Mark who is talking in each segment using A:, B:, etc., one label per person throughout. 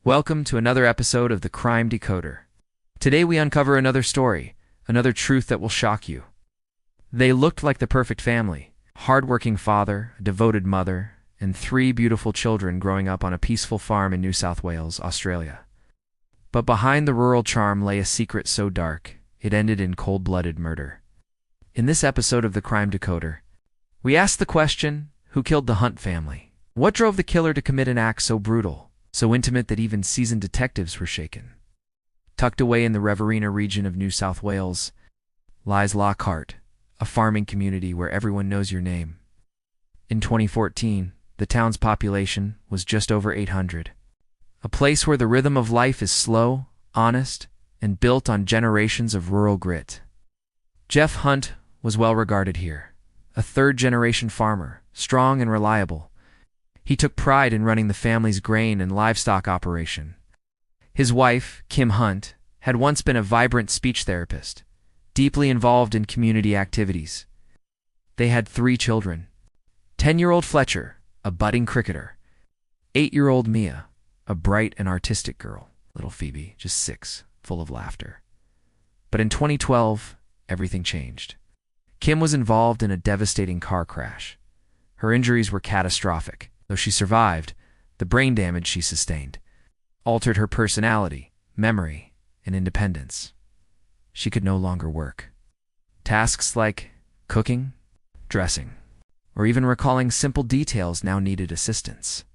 A: Welcome to another episode of the Crime Decoder. Today we uncover another story, another truth that will shock you. They looked like the perfect family: hard-working father, a devoted mother, and 3 beautiful children growing up on a peaceful farm in New South Wales, Australia. But behind the rural charm lay a secret so dark, it ended in cold-blooded murder. In this episode of the Crime Decoder, we ask the question, who killed the Hunt family? What drove the killer to commit an act so brutal, so intimate that even seasoned detectives were shaken? Tucked away in the Riverina region of New South Wales lies Lockhart, a farming community where everyone knows your name. In 2014, the town's population was just over 800. A place where the rhythm of life is slow, honest, and built on generations of rural grit. Geoff Hunt was well regarded here, a third-generation farmer, strong and reliable. He took pride in running the family's grain and livestock operation. His wife, Kim Hunt, had once been a vibrant speech therapist, deeply involved in community activities. They had 3 children: 10-year-old Fletcher, a budding cricketer; 8-year-old Mia, a bright and artistic girl; little Phoebe, just 6, full of laughter. But in 2012, everything changed. Kim was involved in a devastating car crash. Her injuries were catastrophic. Though she survived, the brain damage she sustained altered her personality, memory, and independence. She could no longer work. Tasks like cooking, dressing, or even recalling simple details now needed assistance.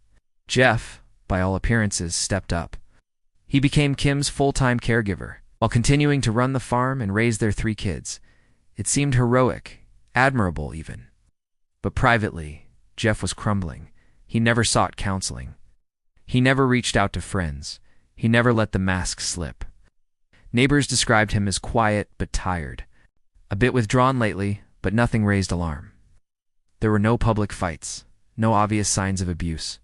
A: Geoff, by all appearances, stepped up. He became Kim's full-time caregiver, while continuing to run the farm and raise their 3 kids. It seemed heroic, admirable even. But privately, Geoff was crumbling. He never sought counseling. He never reached out to friends. He never let the mask slip. Neighbors described him as quiet but tired, a bit withdrawn lately, but nothing raised alarm. There were no public fights, no obvious signs of abuse.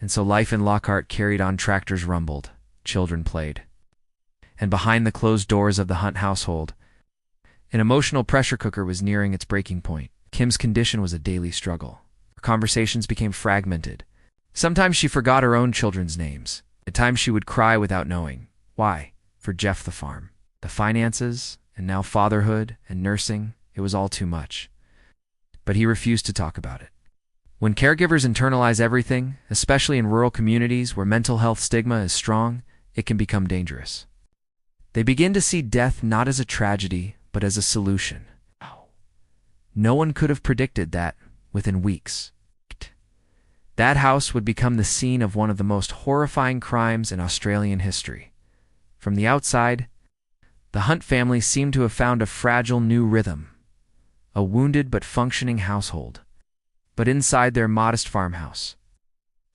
A: And so life in Lockhart carried on. Tractors rumbled, children played. And behind the closed doors of the Hunt household, an emotional pressure cooker was nearing its breaking point. Kim's condition was a daily struggle. Conversations became fragmented. Sometimes she forgot her own children's names. At times she would cry without knowing. Why? For Geoff, the farm, the finances, and now fatherhood and nursing, it was all too much. But he refused to talk about it. When caregivers internalize everything, especially in rural communities where mental health stigma is strong, it can become dangerous. They begin to see death not as a tragedy, but as a solution. No one could have predicted that within weeks. That house would become the scene of one of the most horrifying crimes in Australian history. From the outside, the Hunt family seemed to have found a fragile new rhythm, a wounded but functioning household. But inside their modest farmhouse,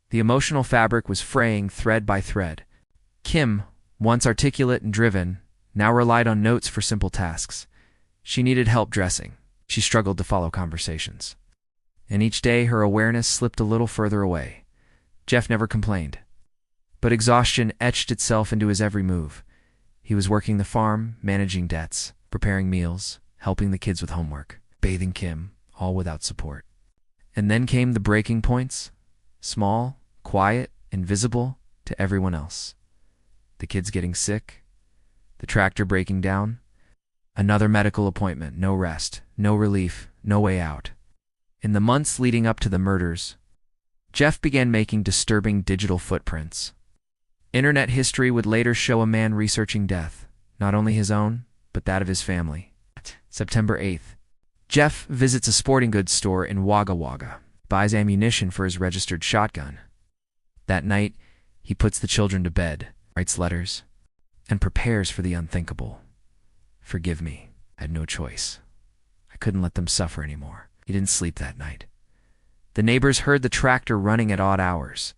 A: the emotional fabric was fraying thread by thread. Kim, once articulate and driven, now relied on notes for simple tasks. She needed help dressing. She struggled to follow conversations. And each day her awareness slipped a little further away. Geoff never complained. But exhaustion etched itself into his every move. He was working the farm, managing debts, preparing meals, helping the kids with homework, bathing Kim, all without support. And then came the breaking points, small, quiet, invisible to everyone else. The kids getting sick, the tractor breaking down, another medical appointment, no rest, no relief, no way out. In the months leading up to the murders, Geoff began making disturbing digital footprints. Internet history would later show a man researching death, not only his own, but that of his family. September 8th, Geoff visits a sporting goods store in Wagga Wagga, buys ammunition for his registered shotgun. That night, he puts the children to bed, writes letters, and prepares for the unthinkable. Forgive me, I had no choice. I couldn't let them suffer anymore. He didn't sleep that night. The neighbors heard the tractor running at odd hours.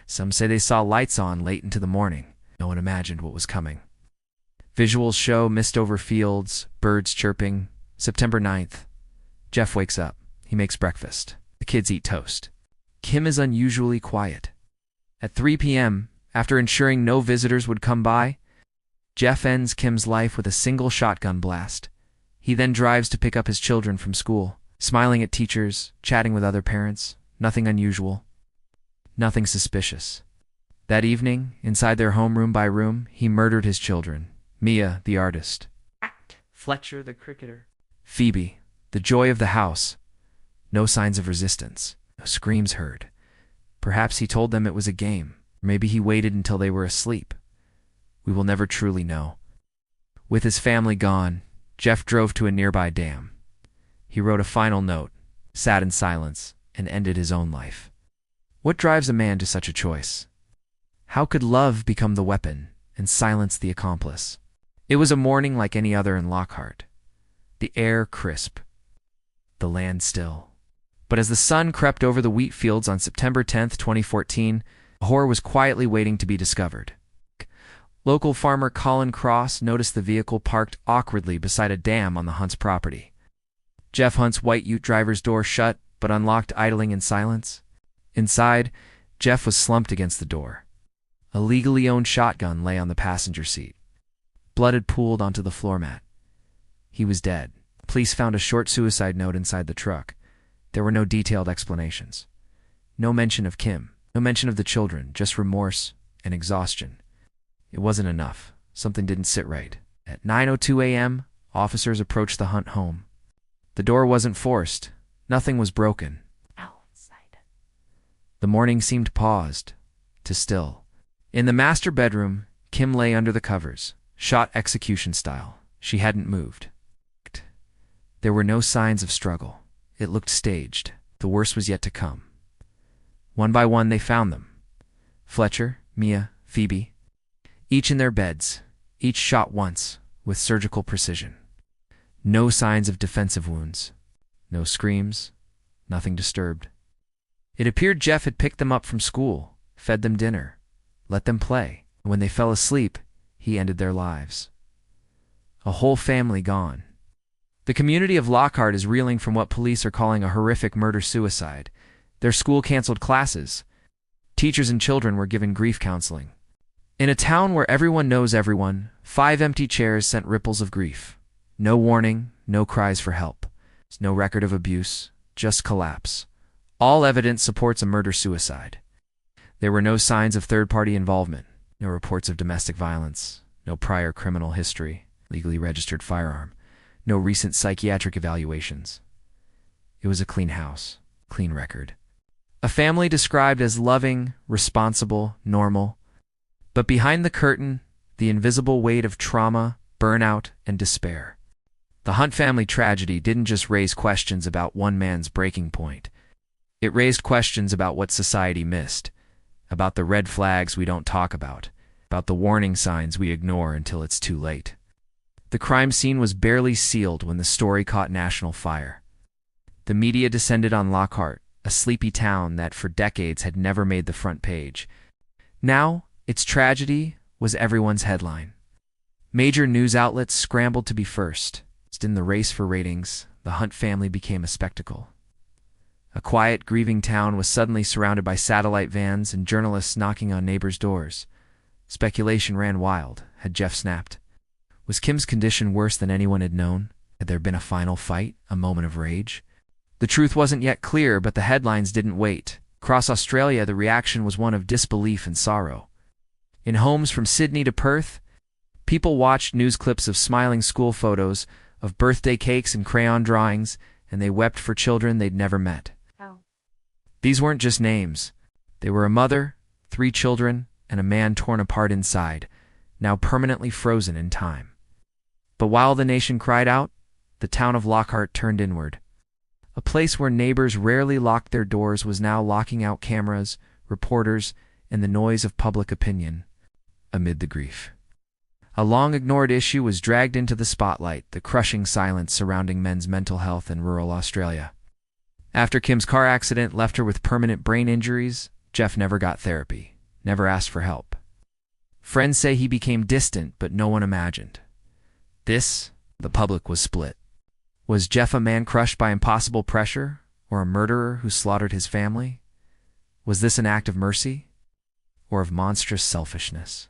A: Some say they saw lights on late into the morning. No one imagined what was coming. Visuals show mist over fields, birds chirping. September 9th. Geoff wakes up. He makes breakfast. The kids eat toast. Kim is unusually quiet. At 3 p.m., after ensuring no visitors would come by, Geoff ends Kim's life with a single shotgun blast. He then drives to pick up his children from school. Smiling at teachers, chatting with other parents, nothing unusual, nothing suspicious. That evening, inside their home room by room, he murdered his children. Mia, the artist. Fletcher, the cricketer. Phoebe, the joy of the house. No signs of resistance. No screams heard. Perhaps he told them it was a game. Maybe he waited until they were asleep. We will never truly know. With his family gone, Geoff drove to a nearby dam. He wrote a final note, sat in silence, and ended his own life. What drives a man to such a choice? How could love become the weapon and silence the accomplice? It was a morning like any other in Lockhart. The air crisp, the land still. But as the sun crept over the wheat fields on September 10, 2014, a horror was quietly waiting to be discovered. Local farmer Colin Cross noticed the vehicle parked awkwardly beside a dam on the Hunt's property. Geoff Hunt's white ute driver's door shut, but unlocked, idling in silence. Inside, Geoff was slumped against the door. A legally owned shotgun lay on the passenger seat. Blood had pooled onto the floor mat. He was dead. Police found a short suicide note inside the truck. There were no detailed explanations. No mention of Kim. No mention of the children, just remorse and exhaustion. It wasn't enough. Something didn't sit right. At 9:02 a.m., officers approached the Hunt home. The door wasn't forced. Nothing was broken. Outside. The morning seemed paused, to still. In the master bedroom, Kim lay under the covers, shot execution style. She hadn't moved. There were no signs of struggle. It looked staged. The worst was yet to come. One by one they found them. Fletcher, Mia, Phoebe. Each in their beds, each shot once, with surgical precision. No signs of defensive wounds. No screams. Nothing disturbed. It appeared Geoff had picked them up from school, fed them dinner, let them play. When they fell asleep, he ended their lives. A whole family gone. The community of Lockhart is reeling from what police are calling a horrific murder-suicide. Their school canceled classes. Teachers and children were given grief counseling. In a town where everyone knows everyone, 5 empty chairs sent ripples of grief. No warning, no cries for help. No record of abuse, just collapse. All evidence supports a murder-suicide. There were no signs of third-party involvement, no reports of domestic violence, no prior criminal history, legally registered firearm, no recent psychiatric evaluations. It was a clean house, clean record. A family described as loving, responsible, normal. But behind the curtain, the invisible weight of trauma, burnout, and despair. The Hunt family tragedy didn't just raise questions about one man's breaking point. It raised questions about what society missed, about the red flags we don't talk about the warning signs we ignore until it's too late. The crime scene was barely sealed when the story caught national fire. The media descended on Lockhart, a sleepy town that for decades had never made the front page. Now, its tragedy was everyone's headline. Major news outlets scrambled to be first. In the race for ratings, the Hunt family became a spectacle. A quiet, grieving town was suddenly surrounded by satellite vans and journalists knocking on neighbors' doors. Speculation ran wild. Had Geoff snapped? Was Kim's condition worse than anyone had known? Had there been a final fight, a moment of rage? The truth wasn't yet clear, but the headlines didn't wait. Across Australia, the reaction was one of disbelief and sorrow. In homes from Sydney to Perth, people watched news clips of smiling school photos, of birthday cakes and crayon drawings, and they wept for children they'd never met. Oh. These weren't just names. They were a mother, 3 children, and a man torn apart inside, now permanently frozen in time. But while the nation cried out, the town of Lockhart turned inward. A place where neighbors rarely locked their doors was now locking out cameras, reporters, and the noise of public opinion amid the grief. A long-ignored issue was dragged into the spotlight, the crushing silence surrounding men's mental health in rural Australia. After Kim's car accident left her with permanent brain injuries, Geoff never got therapy, never asked for help. Friends say he became distant, but no one imagined. The public was split. Was Geoff a man crushed by impossible pressure, or a murderer who slaughtered his family? Was this an act of mercy, or of monstrous selfishness?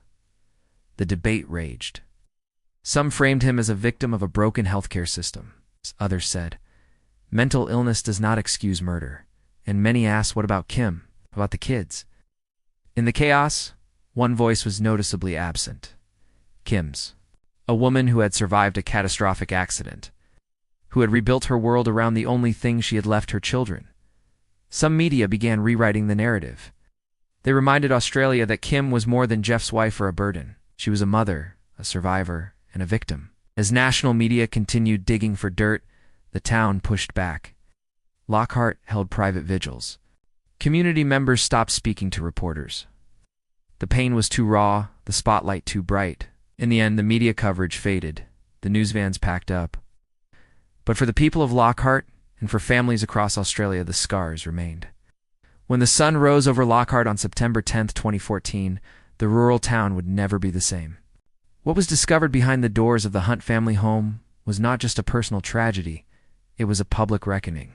A: The debate raged. Some framed him as a victim of a broken healthcare system. Others said, mental illness does not excuse murder. And many asked, what about Kim? About the kids? In the chaos, One voice was noticeably absent. Kim's. A woman who had survived a catastrophic accident, who had rebuilt her world around the only thing she had left her children. Some media began rewriting the narrative. They reminded Australia that Kim was more than Geoff's wife or a burden. She was a mother, a survivor, and a victim. As national media continued digging for dirt, the town pushed back. Lockhart held private vigils. Community members stopped speaking to reporters. The pain was too raw, the spotlight too bright. In the end, the media coverage faded. The news vans packed up. But for the people of Lockhart, and for families across Australia, the scars remained. When the sun rose over Lockhart on September 10, 2014, the rural town would never be the same. What was discovered behind the doors of the Hunt family home was not just a personal tragedy, it was a public reckoning.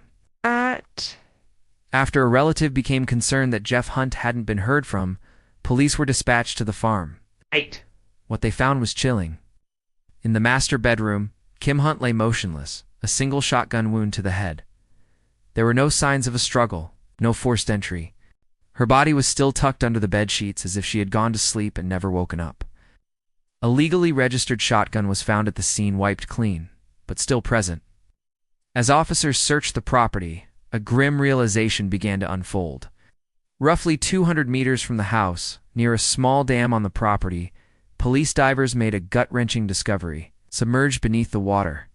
A: After a relative became concerned that Geoff Hunt hadn't been heard from, police were dispatched to the farm. What they found was chilling. In the master bedroom, Kim Hunt lay motionless, a single shotgun wound to the head. There were no signs of a struggle, no forced entry. Her body was still tucked under the bed sheets as if she had gone to sleep and never woken up. A legally registered shotgun was found at the scene, wiped clean, but still present. As officers searched the property, a grim realization began to unfold. Roughly 200 meters from the house, near a small dam on the property, police divers made a gut-wrenching discovery. Submerged beneath the water,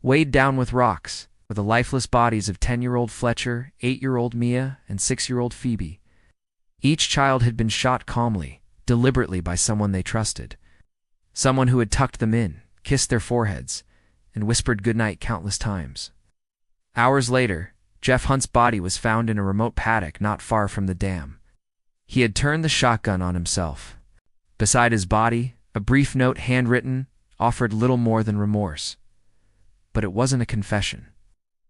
A: weighed down with rocks, were the lifeless bodies of 10-year-old Fletcher, 8-year-old Mia, and 6-year-old Phoebe. Each child had been shot calmly, deliberately by someone they trusted. Someone who had tucked them in, kissed their foreheads, and whispered goodnight countless times. Hours later, Geoff Hunt's body was found in a remote paddock not far from the dam. He had turned the shotgun on himself. Beside his body, a brief note, handwritten, offered little more than remorse. But it wasn't a confession.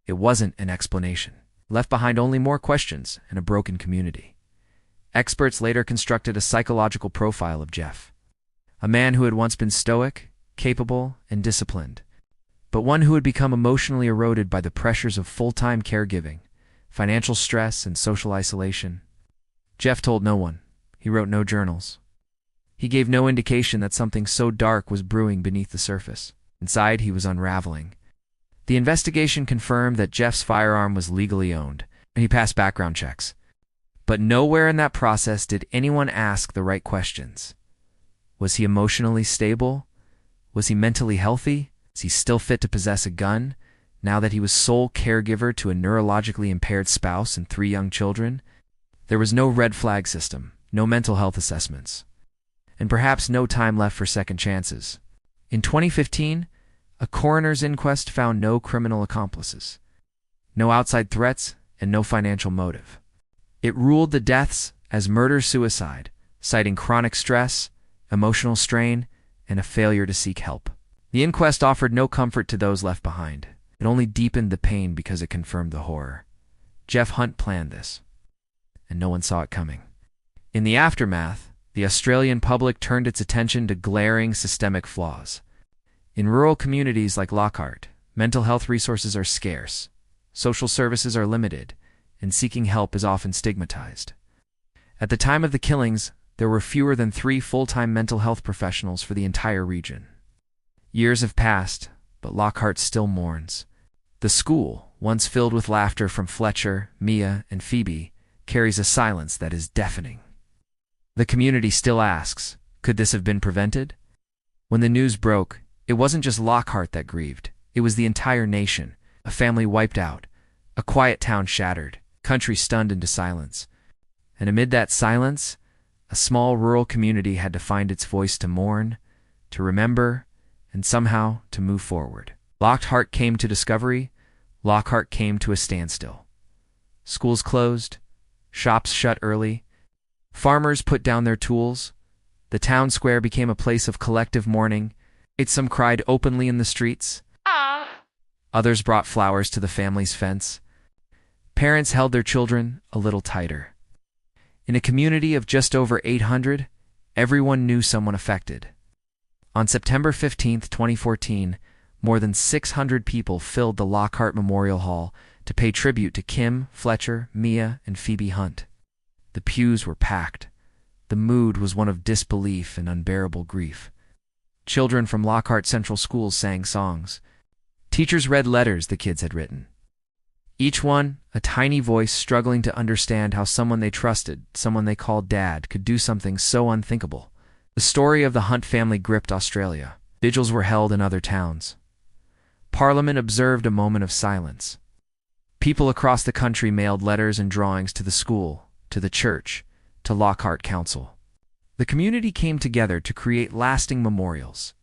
A: It wasn't an explanation. Left behind only more questions and a broken community. Experts later constructed a psychological profile of Geoff. A man who had once been stoic, capable, and disciplined, but one who had become emotionally eroded by the pressures of full-time caregiving, financial stress, and social isolation. Geoff told no one. He wrote no journals. He gave no indication that something so dark was brewing beneath the surface. Inside, he was unraveling. The investigation confirmed that Geoff's firearm was legally owned, and he passed background checks. But nowhere in that process did anyone ask the right questions. Was he emotionally stable? Was he mentally healthy? Was he still fit to possess a gun, now that he was sole caregiver to a neurologically impaired spouse and 3 young children? There was no red flag system, no mental health assessments, and perhaps no time left for second chances. In 2015, a coroner's inquest found no criminal accomplices, no outside threats, and no financial motive. It ruled the deaths as murder-suicide, citing chronic stress, emotional strain, and a failure to seek help. The inquest offered no comfort to those left behind. It only deepened the pain because it confirmed the horror. Geoff Hunt planned this, and no one saw it coming. In the aftermath, the Australian public turned its attention to glaring systemic flaws. In rural communities like Lockhart, mental health resources are scarce, social services are limited, and seeking help is often stigmatized. At the time of the killings, there were fewer than 3 full-time mental health professionals for the entire region. Years have passed, but Lockhart still mourns. The school, once filled with laughter from Fletcher, Mia, and Phoebe, carries a silence that is deafening. The community still asks, could this have been prevented? When the news broke, it wasn't just Lockhart that grieved. It was the entire nation, a family wiped out, a quiet town shattered, country stunned into silence. And amid that silence, a small rural community had to find its voice to mourn, to remember, and somehow to move forward. Lockhart came to discovery. Lockhart came to a standstill. Schools closed, shops shut early, farmers put down their tools, the town square became a place of collective mourning. Some cried openly in the streets. Others brought flowers to the family's fence. Parents held their children a little tighter. In a community of just over 800, everyone knew someone affected. On September 15, 2014, more than 600 people filled the Lockhart Memorial Hall to pay tribute to Kim, Fletcher, Mia, and Phoebe Hunt. The pews were packed. The mood was one of disbelief and unbearable grief. Children from Lockhart Central Schools sang songs. Teachers read letters the kids had written. Each one, a tiny voice struggling to understand how someone they trusted, someone they called Dad, could do something so unthinkable. The story of the Hunt family gripped Australia. Vigils were held in other towns. Parliament observed a moment of silence. People across the country mailed letters and drawings to the school, to the church, to Lockhart Council. The community came together to create lasting memorials.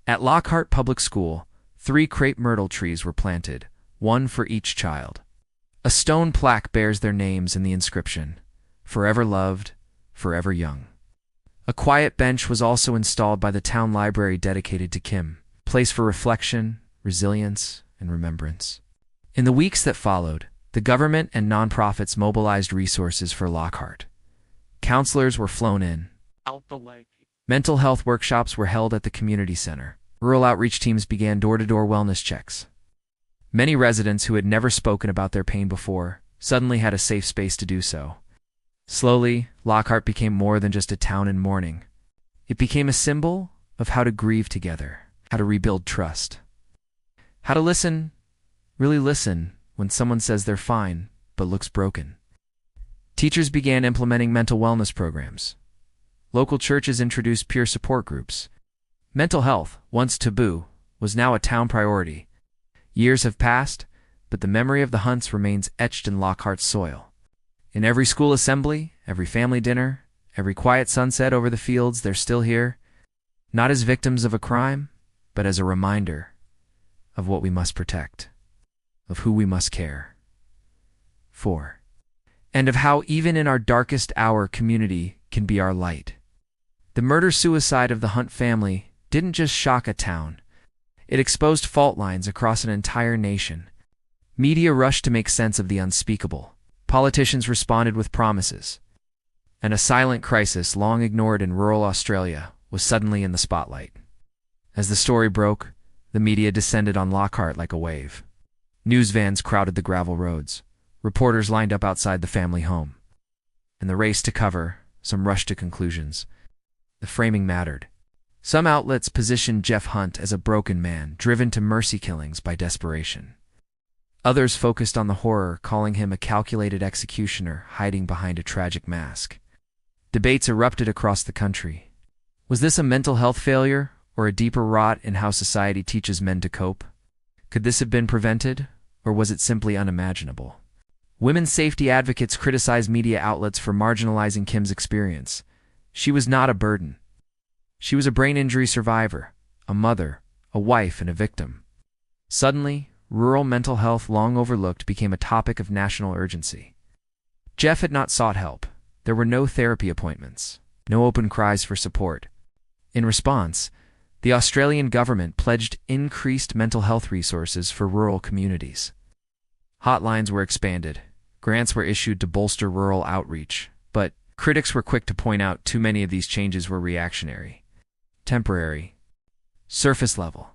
A: At Lockhart Public School, 3 crepe myrtle trees were planted, one for each child. A stone plaque bears their names in the inscription, "Forever loved, forever young." A quiet bench was also installed by the town library dedicated to Kim, a place for reflection, resilience, and remembrance. In the weeks that followed, the government and nonprofits mobilized resources for Lockhart. Counselors were flown in. Mental health workshops were held at the community center. Rural outreach teams began door-to-door wellness checks. Many residents who had never spoken about their pain before suddenly had a safe space to do so. Slowly, Lockhart became more than just a town in mourning. It became a symbol of how to grieve together, how to rebuild trust, how to listen, really listen, when someone says they're fine but looks broken. Teachers began implementing mental wellness programs. Local churches introduced peer support groups. Mental health, once taboo, was now a town priority. Years have passed, but the memory of the Hunts remains etched in Lockhart's soil. In every school assembly, every family dinner, every quiet sunset over the fields, they're still here, not as victims of a crime, but as a reminder of what we must protect, of who we must care for, and of how even in our darkest hour, community can be our light. The murder-suicide of the Hunt family didn't just shock a town. It exposed fault lines across an entire nation. Media rushed to make sense of the unspeakable. Politicians responded with promises. And a silent crisis long ignored in rural Australia was suddenly in the spotlight. As the story broke, the media descended on Lockhart like a wave. News vans crowded the gravel roads. Reporters lined up outside the family home. In the race to cover, some rushed to conclusions. The framing mattered. Some outlets positioned Geoff Hunt as a broken man, driven to mercy killings by desperation. Others focused on the horror, calling him a calculated executioner hiding behind a tragic mask. Debates erupted across the country. Was this a mental health failure, or a deeper rot in how society teaches men to cope? Could this have been prevented, or was it simply unimaginable? Women's safety advocates criticized media outlets for marginalizing Kim's experience. She was not a burden. She was a brain injury survivor, a mother, a wife, and a victim. Suddenly, rural mental health, long overlooked, became a topic of national urgency. Geoff had not sought help. There were no therapy appointments, no open cries for support. In response, the Australian government pledged increased mental health resources for rural communities. Hotlines were expanded, grants were issued to bolster rural outreach, but critics were quick to point out too many of these changes were reactionary, temporary, surface level.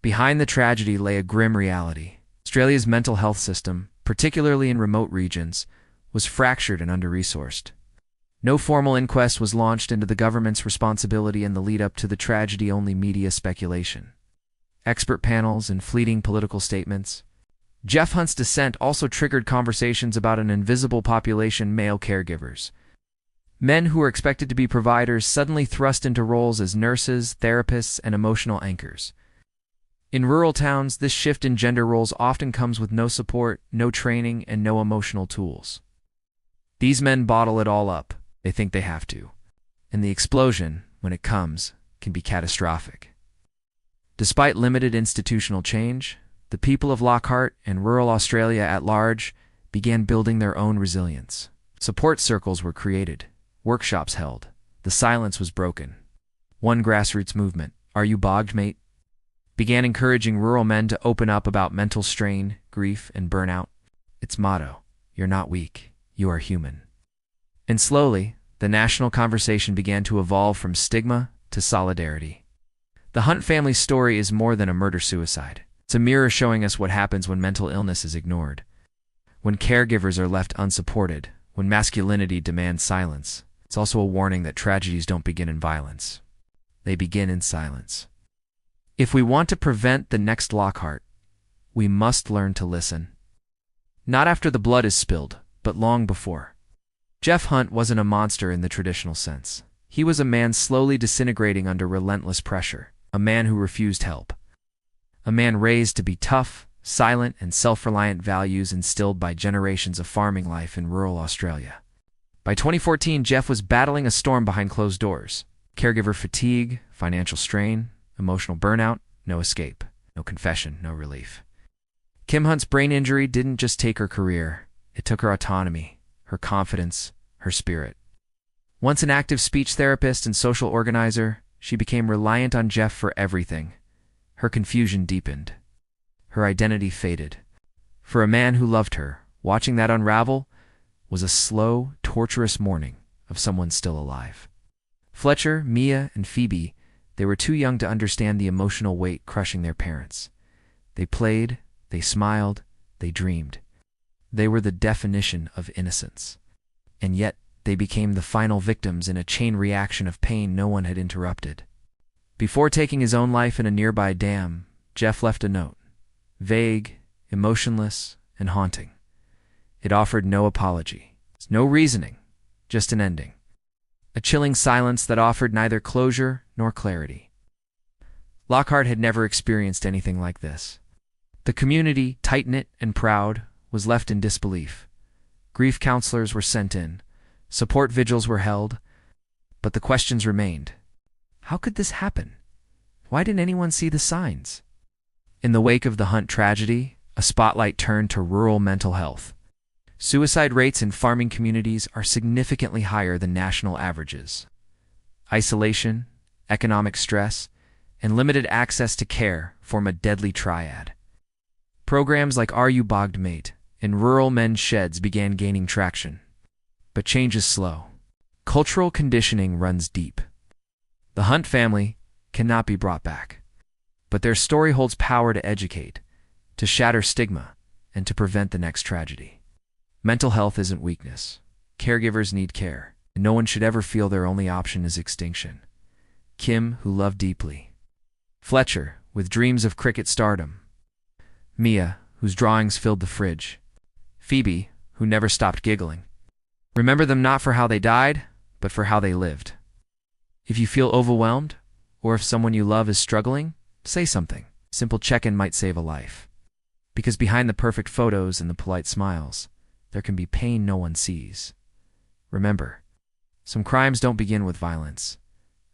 A: Behind the tragedy lay a grim reality. Australia's mental health system, particularly in remote regions, was fractured and under-resourced. No formal inquest was launched into the government's responsibility in the lead-up to the tragedy, only media speculation, expert panels, and fleeting political statements. Geoff Hunt's dissent also triggered conversations about an invisible population, male caregivers. Men who were expected to be providers suddenly thrust into roles as nurses, therapists, and emotional anchors. In rural towns, this shift in gender roles often comes with no support, no training, and no emotional tools. These men bottle it all up. They think they have to. And the explosion, when it comes, can be catastrophic. Despite limited institutional change, the people of Lockhart and rural Australia at large began building their own resilience. Support circles were created, workshops held. The silence was broken. One grassroots movement, "Are You Bogged, Mate?" began encouraging rural men to open up about mental strain, grief, and burnout. Its motto, "You're not weak, you are human." And slowly, the national conversation began to evolve from stigma to solidarity. The Hunt family's story is more than a murder-suicide. It's a mirror showing us what happens when mental illness is ignored, when caregivers are left unsupported, when masculinity demands silence. It's also a warning that tragedies don't begin in violence. They begin in silence. If we want to prevent the next Lockhart, we must learn to listen. Not after the blood is spilled, but long before. Geoff Hunt wasn't a monster in the traditional sense. He was a man slowly disintegrating under relentless pressure, a man who refused help. A man raised to be tough, silent, and self-reliant, values instilled by generations of farming life in rural Australia. By 2014, Geoff was battling a storm behind closed doors. Caregiver fatigue, financial strain, emotional burnout, no escape, no confession, no relief. Kim Hunt's brain injury didn't just take her career, it took her autonomy, her confidence, her spirit. Once an active speech therapist and social organizer, she became reliant on Geoff for everything. Her confusion deepened. Her identity faded. For a man who loved her, watching that unravel was a slow, torturous mourning of someone still alive. Fletcher, Mia, and Phoebe, they were too young to understand the emotional weight crushing their parents. They played, they smiled, they dreamed. They were the definition of innocence. And yet, they became the final victims in a chain reaction of pain no one had interrupted. Before taking his own life in a nearby dam, Geoff left a note. Vague, emotionless, and haunting. It offered no apology, no reasoning, just an ending. A chilling silence that offered neither closure nor clarity. Lockhart had never experienced anything like this. The community, tight-knit and proud, was left in disbelief. Grief counselors were sent in. Support vigils were held. But the questions remained. How could this happen? Why didn't anyone see the signs? In the wake of the Hunt tragedy, a spotlight turned to rural mental health. Suicide rates in farming communities are significantly higher than national averages. Isolation, economic stress, and limited access to care form a deadly triad. Programs like Are You Bogged Mate in rural men's sheds began gaining traction. But change is slow. Cultural conditioning runs deep. The Hunt family cannot be brought back. But their story holds power to educate, to shatter stigma, and to prevent the next tragedy. Mental health isn't weakness. Caregivers need care, and no one should ever feel their only option is extinction. Kim, who loved deeply. Fletcher, with dreams of cricket stardom. Mia, whose drawings filled the fridge. Phoebe, who never stopped giggling. Remember them not for how they died, but for how they lived. If you feel overwhelmed, or if someone you love is struggling, say something. Simple check-in might save a life. Because behind the perfect photos and the polite smiles, there can be pain no one sees. Remember, some crimes don't begin with violence.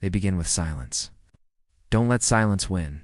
A: They begin with silence. Don't let silence win.